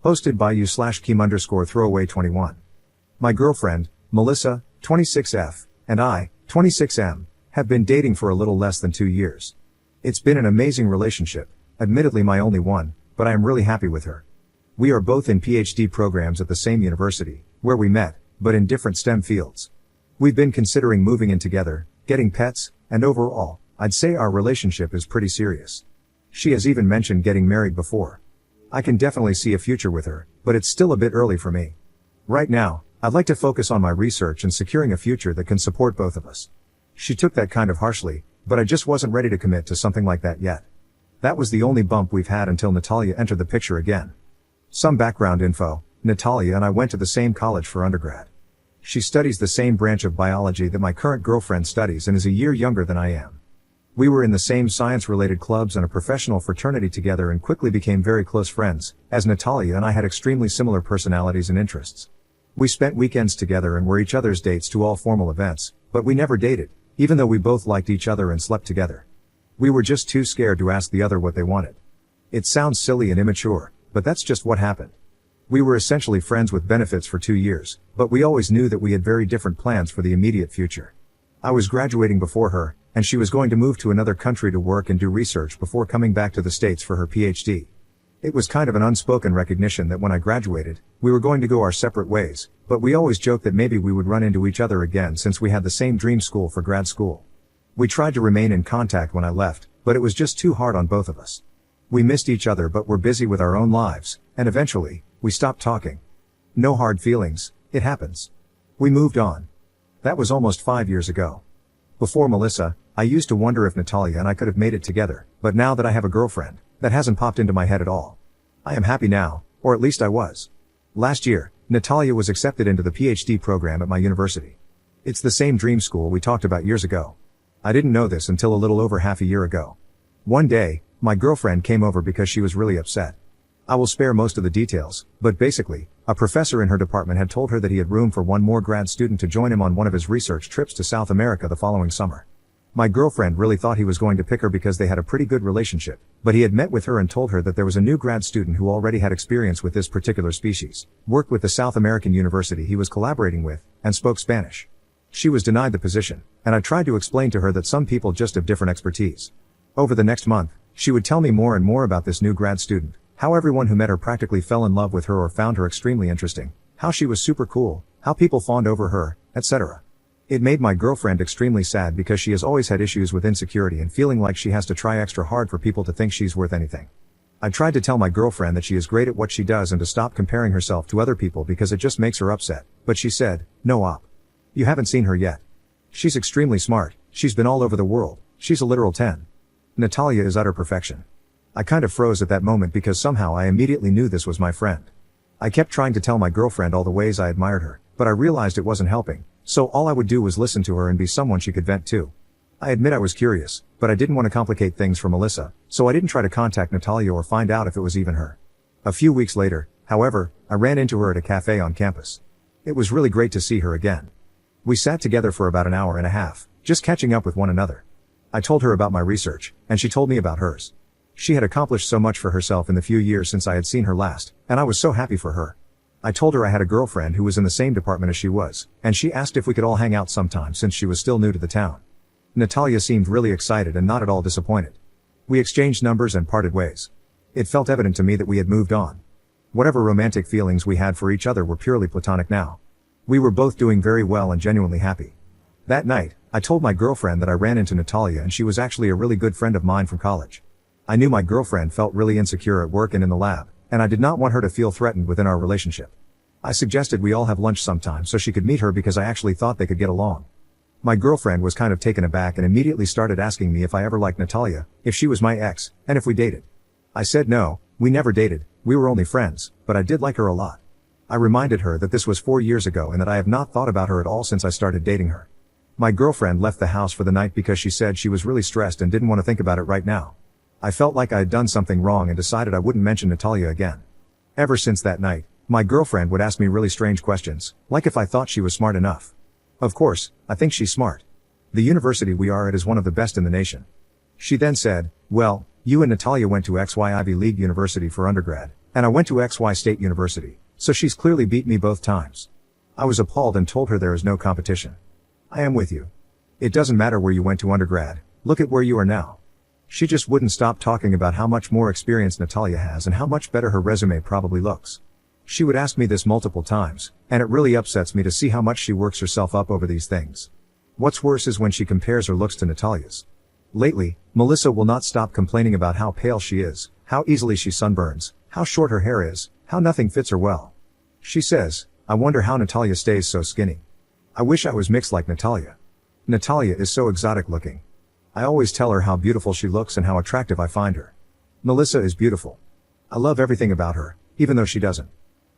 Hosted by you/Keem_throwaway21. My girlfriend, Melissa, 26F, and I, 26M, have been dating for a little less than 2 years. It's been an amazing relationship, admittedly my only one, but I am really happy with her. We are both in PhD programs at the same university, where we met, but in different STEM fields. We've been considering moving in together, getting pets, and overall, I'd say our relationship is pretty serious. She has even mentioned getting married before. I can definitely see a future with her, but it's still a bit early for me. Right now, I'd like to focus on my research and securing a future that can support both of us. She took that kind of harshly, but I just wasn't ready to commit to something like that yet. That was the only bump we've had until Natalia entered the picture again. Some background info: Natalia and I went to the same college for undergrad. She studies the same branch of biology that my current girlfriend studies and is a year younger than I am. We were in the same science-related clubs and a professional fraternity together and quickly became very close friends, as Natalia and I had extremely similar personalities and interests. We spent weekends together and were each other's dates to all formal events, but we never dated, even though we both liked each other and slept together. We were just too scared to ask the other what they wanted. It sounds silly and immature, but that's just what happened. We were essentially friends with benefits for 2 years, but we always knew that we had very different plans for the immediate future. I was graduating before her, and she was going to move to another country to work and do research before coming back to the States for her PhD. It was kind of an unspoken recognition that when I graduated, we were going to go our separate ways, but we always joked that maybe we would run into each other again since we had the same dream school for grad school. We tried to remain in contact when I left, but it was just too hard on both of us. We missed each other but were busy with our own lives, and eventually, we stopped talking. No hard feelings, it happens. We moved on. That was almost 5 years ago. Before Melissa, I used to wonder if Natalia and I could have made it together, but now that I have a girlfriend, that hasn't popped into my head at all. I am happy now, or at least I was. Last year, Natalia was accepted into the PhD program at my university. It's the same dream school we talked about years ago. I didn't know this until a little over half a year ago. One day, my girlfriend came over because she was really upset. I will spare most of the details, but basically, a professor in her department had told her that he had room for one more grad student to join him on one of his research trips to South America the following summer. My girlfriend really thought he was going to pick her because they had a pretty good relationship, but he had met with her and told her that there was a new grad student who already had experience with this particular species, worked with the South American university he was collaborating with, and spoke Spanish. She was denied the position, and I tried to explain to her that some people just have different expertise. Over the next month, she would tell me more and more about this new grad student, how everyone who met her practically fell in love with her or found her extremely interesting, how she was super cool, how people fawned over her, etc. It made my girlfriend extremely sad because she has always had issues with insecurity and feeling like she has to try extra hard for people to think she's worth anything. I tried to tell my girlfriend that she is great at what she does and to stop comparing herself to other people because it just makes her upset, but she said, "No op. You haven't seen her yet. She's extremely smart, she's been all over the world, she's a literal 10. Natalia is utter perfection." I kind of froze at that moment because somehow I immediately knew this was my friend. I kept trying to tell my girlfriend all the ways I admired her, but I realized it wasn't helping, so all I would do was listen to her and be someone she could vent to. I admit I was curious, but I didn't want to complicate things for Melissa, so I didn't try to contact Natalia or find out if it was even her. A few weeks later, however, I ran into her at a cafe on campus. It was really great to see her again. We sat together for about an hour and a half, just catching up with one another. I told her about my research, and she told me about hers. She had accomplished so much for herself in the few years since I had seen her last, and I was so happy for her. I told her I had a girlfriend who was in the same department as she was, and she asked if we could all hang out sometime since she was still new to the town. Natalia seemed really excited and not at all disappointed. We exchanged numbers and parted ways. It felt evident to me that we had moved on. Whatever romantic feelings we had for each other were purely platonic now. We were both doing very well and genuinely happy. That night, I told my girlfriend that I ran into Natalia and she was actually a really good friend of mine from college. I knew my girlfriend felt really insecure at work and in the lab, and I did not want her to feel threatened within our relationship. I suggested we all have lunch sometime so she could meet her because I actually thought they could get along. My girlfriend was kind of taken aback and immediately started asking me if I ever liked Natalia, if she was my ex, and if we dated. I said no, we never dated, we were only friends, but I did like her a lot. I reminded her that this was 4 years ago and that I have not thought about her at all since I started dating her. My girlfriend left the house for the night because she said she was really stressed and didn't want to think about it right now. I felt like I had done something wrong and decided I wouldn't mention Natalia again. Ever since that night, my girlfriend would ask me really strange questions, like if I thought she was smart enough. Of course, I think she's smart. The university we are at is one of the best in the nation. She then said, "Well, you and Natalia went to XY Ivy League University for undergrad, And I went to XY State University, so she's clearly beat me both times. I was appalled and told her there is no competition. I am with you. It doesn't matter where you went to undergrad, look at where you are now. She just wouldn't stop talking about how much more experience Natalia has and how much better her resume probably looks. She would ask me this multiple times, and it really upsets me to see how much she works herself up over these things. What's worse is when she compares her looks to Natalia's. Lately, Melissa will not stop complaining about how pale she is, how easily she sunburns, how short her hair is, how nothing fits her well. She says, I wonder how Natalia stays so skinny. I wish I was mixed like Natalia. Natalia is so exotic looking. I always tell her how beautiful she looks and how attractive I find her. Melissa is beautiful. I love everything about her, even though she doesn't.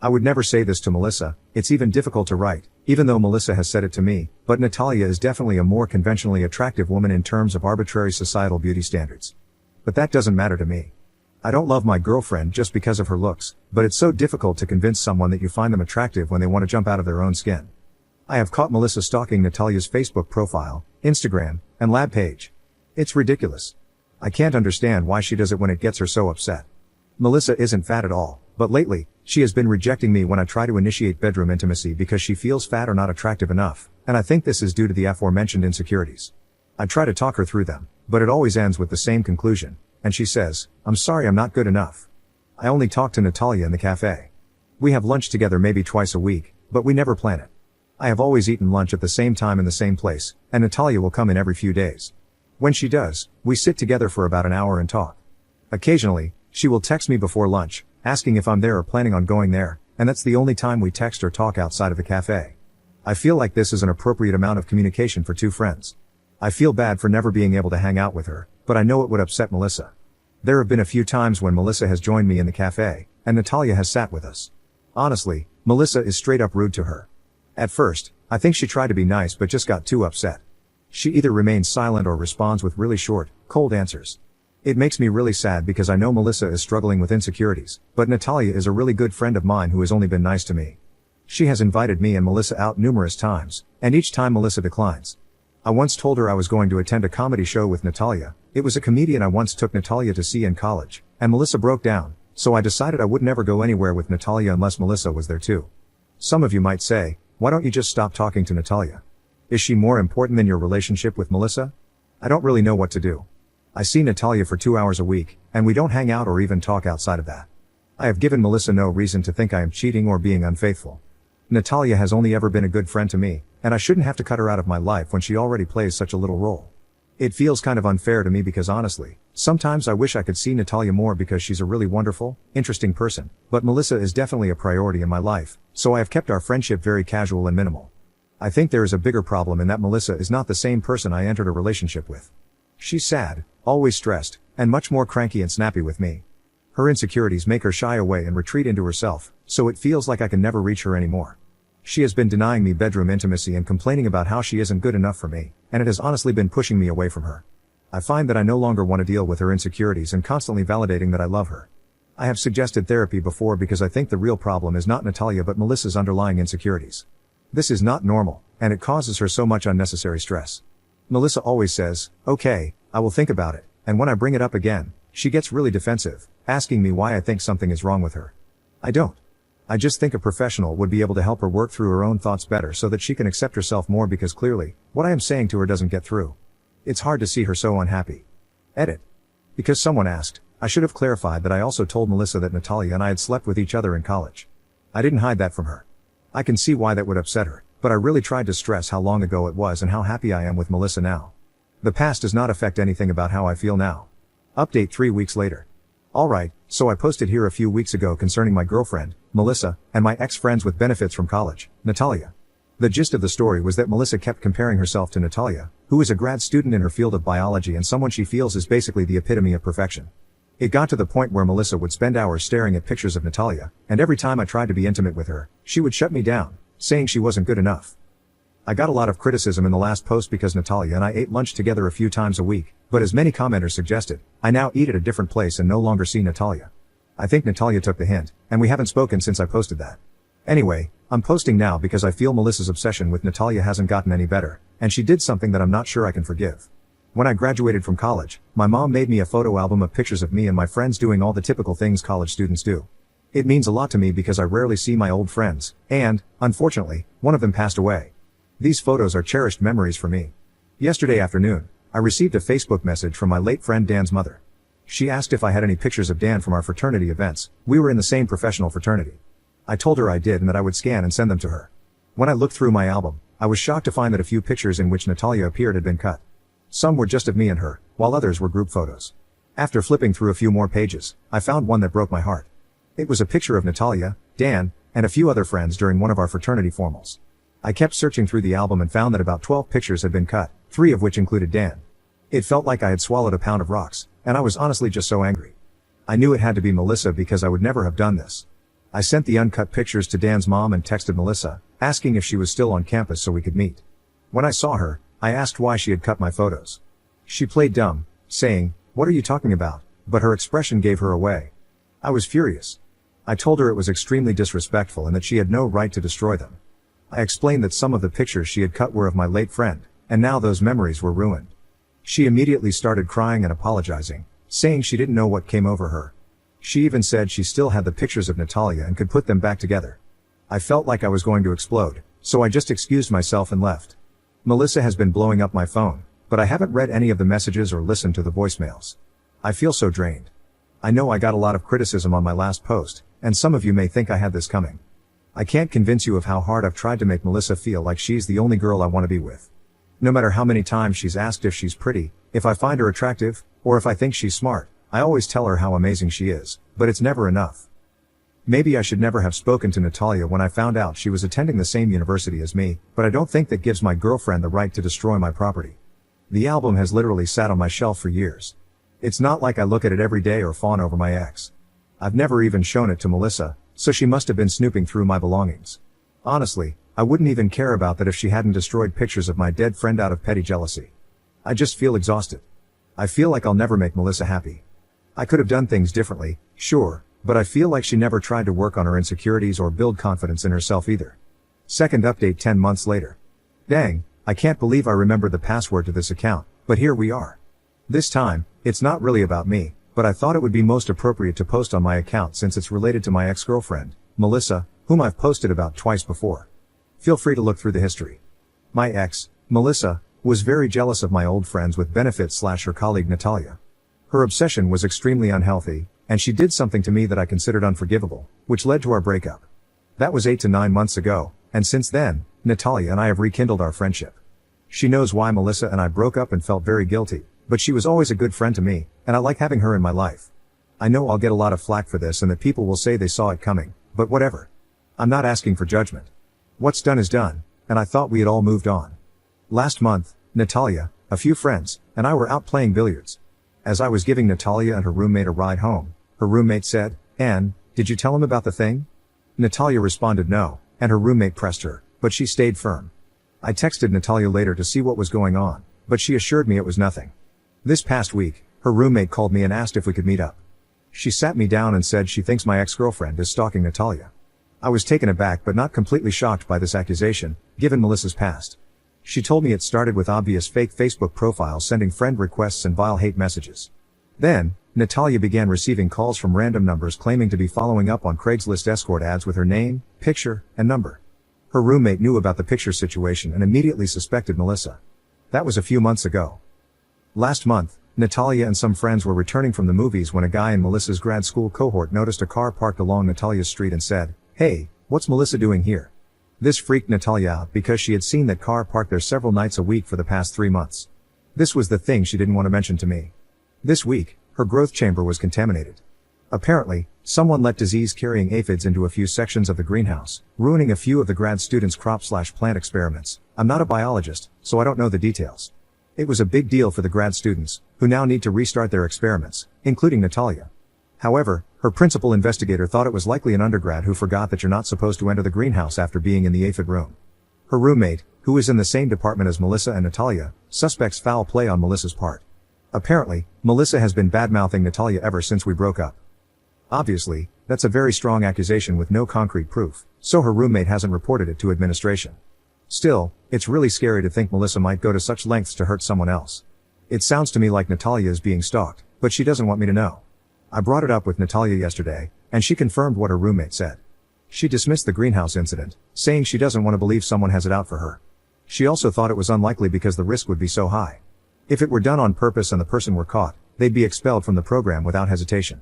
I would never say this to Melissa, it's even difficult to write, even though Melissa has said it to me, but Natalia is definitely a more conventionally attractive woman in terms of arbitrary societal beauty standards. But that doesn't matter to me. I don't love my girlfriend just because of her looks, but it's so difficult to convince someone that you find them attractive when they want to jump out of their own skin. I have caught Melissa stalking Natalia's Facebook profile, Instagram, and lab page. It's ridiculous. I can't understand why she does it when it gets her so upset. Melissa isn't fat at all, but lately, she has been rejecting me when I try to initiate bedroom intimacy because she feels fat or not attractive enough, and I think this is due to the aforementioned insecurities. I try to talk her through them, but it always ends with the same conclusion, and she says, I'm sorry I'm not good enough. I only talk to Natalia in the cafe. We have lunch together maybe twice a week, but we never plan it. I have always eaten lunch at the same time in the same place, and Natalia will come in every few days. When she does, we sit together for about an hour and talk. Occasionally, she will text me before lunch, asking if I'm there or planning on going there, and that's the only time we text or talk outside of the cafe. I feel like this is an appropriate amount of communication for two friends. I feel bad for never being able to hang out with her, but I know it would upset Melissa. There have been a few times when Melissa has joined me in the cafe, and Natalia has sat with us. Honestly, Melissa is straight up rude to her. At first, I think she tried to be nice but just got too upset. She either remains silent or responds with really short, cold answers. It makes me really sad because I know Melissa is struggling with insecurities, but Natalia is a really good friend of mine who has only been nice to me. She has invited me and Melissa out numerous times, and each time Melissa declines. I once told her I was going to attend a comedy show with Natalia. It was a comedian I once took Natalia to see in college, and Melissa broke down, so I decided I would never go anywhere with Natalia unless Melissa was there too. Some of you might say, why don't you just stop talking to Natalia? Is she more important than your relationship with Melissa? I don't really know what to do. I see Natalia for 2 hours a week, and we don't hang out or even talk outside of that. I have given Melissa no reason to think I am cheating or being unfaithful. Natalia has only ever been a good friend to me, and I shouldn't have to cut her out of my life when she already plays such a little role. It feels kind of unfair to me because honestly, sometimes I wish I could see Natalia more because she's a really wonderful, interesting person, but Melissa is definitely a priority in my life, so I have kept our friendship very casual and minimal. I think there is a bigger problem in that Melissa is not the same person I entered a relationship with. She's sad, always stressed, and much more cranky and snappy with me. Her insecurities make her shy away and retreat into herself, so it feels like I can never reach her anymore. She has been denying me bedroom intimacy and complaining about how she isn't good enough for me, and it has honestly been pushing me away from her. I find that I no longer want to deal with her insecurities and constantly validating that I love her. I have suggested therapy before because I think the real problem is not Natalia but Melissa's underlying insecurities. This is not normal, and it causes her so much unnecessary stress. Melissa always says, okay, I will think about it, and when I bring it up again, she gets really defensive, asking me why I think something is wrong with her. I don't. I just think a professional would be able to help her work through her own thoughts better so that she can accept herself more because clearly, what I am saying to her doesn't get through. It's hard to see her so unhappy. Edit. Because someone asked, I should have clarified that I also told Melissa that Natalia and I had slept with each other in college. I didn't hide that from her. I can see why that would upset her, but I really tried to stress how long ago it was and how happy I am with Melissa now. The past does not affect anything about how I feel now. Update 3 weeks later. Alright, so I posted here a few weeks ago concerning my girlfriend, Melissa, and my ex-friends with benefits from college, Natalia. The gist of the story was that Melissa kept comparing herself to Natalia, who is a grad student in her field of biology and someone she feels is basically the epitome of perfection. It got to the point where Melissa would spend hours staring at pictures of Natalia, and every time I tried to be intimate with her, she would shut me down, saying she wasn't good enough. I got a lot of criticism in the last post because Natalia and I ate lunch together a few times a week, but as many commenters suggested, I now eat at a different place and no longer see Natalia. I think Natalia took the hint, and we haven't spoken since I posted that. Anyway, I'm posting now because I feel Melissa's obsession with Natalia hasn't gotten any better, and she did something that I'm not sure I can forgive. When I graduated from college, my mom made me a photo album of pictures of me and my friends doing all the typical things college students do. It means a lot to me because I rarely see my old friends, and, unfortunately, one of them passed away. These photos are cherished memories for me. Yesterday afternoon, I received a Facebook message from my late friend Dan's mother. She asked if I had any pictures of Dan from our fraternity events. We were in the same professional fraternity. I told her I did and that I would scan and send them to her. When I looked through my album, I was shocked to find that a few pictures in which Natalia appeared had been cut. Some were just of me and her, while others were group photos. After flipping through a few more pages, I found one that broke my heart. It was a picture of Natalia, Dan, and a few other friends during one of our fraternity formals. I kept searching through the album and found that about 12 pictures had been cut, 3 of which included Dan. It felt like I had swallowed a pound of rocks, and I was honestly just so angry. I knew it had to be Melissa because I would never have done this. I sent the uncut pictures to Dan's mom and texted Melissa, asking if she was still on campus so we could meet. When I saw her, I asked why she had cut my photos. She played dumb, saying, "What are you talking about?" But her expression gave her away. I was furious. I told her it was extremely disrespectful and that she had no right to destroy them. I explained that some of the pictures she had cut were of my late friend, and now those memories were ruined. She immediately started crying and apologizing, saying she didn't know what came over her. She even said she still had the pictures of Natalia and could put them back together. I felt like I was going to explode, so I just excused myself and left. Melissa has been blowing up my phone, but I haven't read any of the messages or listened to the voicemails. I feel so drained. I know I got a lot of criticism on my last post, and some of you may think I had this coming. I can't convince you of how hard I've tried to make Melissa feel like she's the only girl I want to be with. No matter how many times she's asked if she's pretty, if I find her attractive, or if I think she's smart, I always tell her how amazing she is, but it's never enough. Maybe I should never have spoken to Natalia when I found out she was attending the same university as me, but I don't think that gives my girlfriend the right to destroy my property. The album has literally sat on my shelf for years. It's not like I look at it every day or fawn over my ex. I've never even shown it to Melissa, so she must have been snooping through my belongings. Honestly, I wouldn't even care about that if she hadn't destroyed pictures of my dead friend out of petty jealousy. I just feel exhausted. I feel like I'll never make Melissa happy. I could have done things differently, sure, but I feel like she never tried to work on her insecurities or build confidence in herself either. Second update 10 months later. Dang, I can't believe I remembered the password to this account, but here we are. This time, it's not really about me, but I thought it would be most appropriate to post on my account since it's related to my ex-girlfriend, Melissa, whom I've posted about twice before. Feel free to look through the history. My ex, Melissa, was very jealous of my old friends with benefits / her colleague Natalia. Her obsession was extremely unhealthy, and she did something to me that I considered unforgivable, which led to our breakup. That was 8 to 9 months ago, and since then, Natalia and I have rekindled our friendship. She knows why Melissa and I broke up and felt very guilty, but she was always a good friend to me, and I like having her in my life. I know I'll get a lot of flack for this and that people will say they saw it coming, but whatever. I'm not asking for judgment. What's done is done, and I thought we had all moved on. Last month, Natalia, a few friends, and I were out playing billiards. As I was giving Natalia and her roommate a ride home, her roommate said, "Anne, did you tell him about the thing?" Natalia responded no, and her roommate pressed her, but she stayed firm. I texted Natalia later to see what was going on, but she assured me it was nothing. This past week, her roommate called me and asked if we could meet up. She sat me down and said she thinks my ex-girlfriend is stalking Natalia. I was taken aback but not completely shocked by this accusation, given Melissa's past. She told me it started with obvious fake Facebook profiles sending friend requests and vile hate messages. Then, Natalia began receiving calls from random numbers claiming to be following up on Craigslist escort ads with her name, picture, and number. Her roommate knew about the picture situation and immediately suspected Melissa. That was a few months ago. Last month, Natalia and some friends were returning from the movies when a guy in Melissa's grad school cohort noticed a car parked along Natalia's street and said, "Hey, what's Melissa doing here?" This freaked Natalia out because she had seen that car parked there several nights a week for the past 3 months. This was the thing she didn't want to mention to me. This week, her growth chamber was contaminated. Apparently, someone let disease-carrying aphids into a few sections of the greenhouse, ruining a few of the grad students' crop/plant experiments. I'm not a biologist, so I don't know the details. It was a big deal for the grad students, who now need to restart their experiments, including Natalia. However, her principal investigator thought it was likely an undergrad who forgot that you're not supposed to enter the greenhouse after being in the aphid room. Her roommate, who is in the same department as Melissa and Natalia, suspects foul play on Melissa's part. Apparently, Melissa has been bad-mouthing Natalia ever since we broke up. Obviously, that's a very strong accusation with no concrete proof, so her roommate hasn't reported it to administration. Still, it's really scary to think Melissa might go to such lengths to hurt someone else. It sounds to me like Natalia is being stalked, but she doesn't want me to know. I brought it up with Natalia yesterday, and she confirmed what her roommate said. She dismissed the greenhouse incident, saying she doesn't want to believe someone has it out for her. She also thought it was unlikely because the risk would be so high. If it were done on purpose and the person were caught, they'd be expelled from the program without hesitation.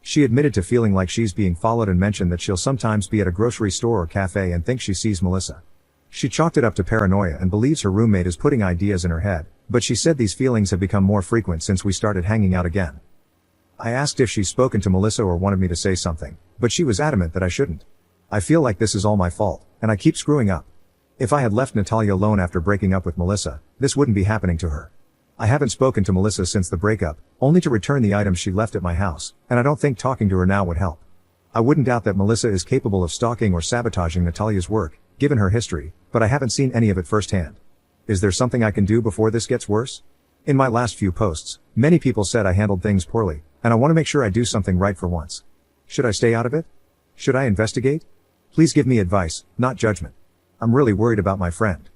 She admitted to feeling like she's being followed and mentioned that she'll sometimes be at a grocery store or cafe and think she sees Melissa. She chalked it up to paranoia and believes her roommate is putting ideas in her head, but she said these feelings have become more frequent since we started hanging out again. I asked if she's spoken to Melissa or wanted me to say something, but she was adamant that I shouldn't. I feel like this is all my fault, and I keep screwing up. If I had left Natalia alone after breaking up with Melissa, this wouldn't be happening to her. I haven't spoken to Melissa since the breakup, only to return the items she left at my house, and I don't think talking to her now would help. I wouldn't doubt that Melissa is capable of stalking or sabotaging Natalia's work, given her history, but I haven't seen any of it firsthand. Is there something I can do before this gets worse? In my last few posts, many people said I handled things poorly, and I want to make sure I do something right for once. Should I stay out of it? Should I investigate? Please give me advice, not judgment. I'm really worried about my friend.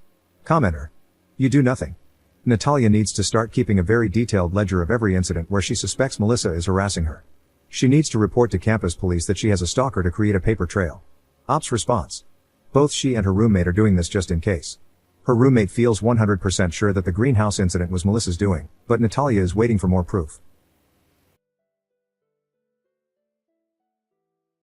Commenter. You do nothing. Natalia needs to start keeping a very detailed ledger of every incident where she suspects Melissa is harassing her. She needs to report to campus police that she has a stalker to create a paper trail. Ops response. Both she and her roommate are doing this just in case. Her roommate feels 100% sure that the greenhouse incident was Melissa's doing, but Natalia is waiting for more proof.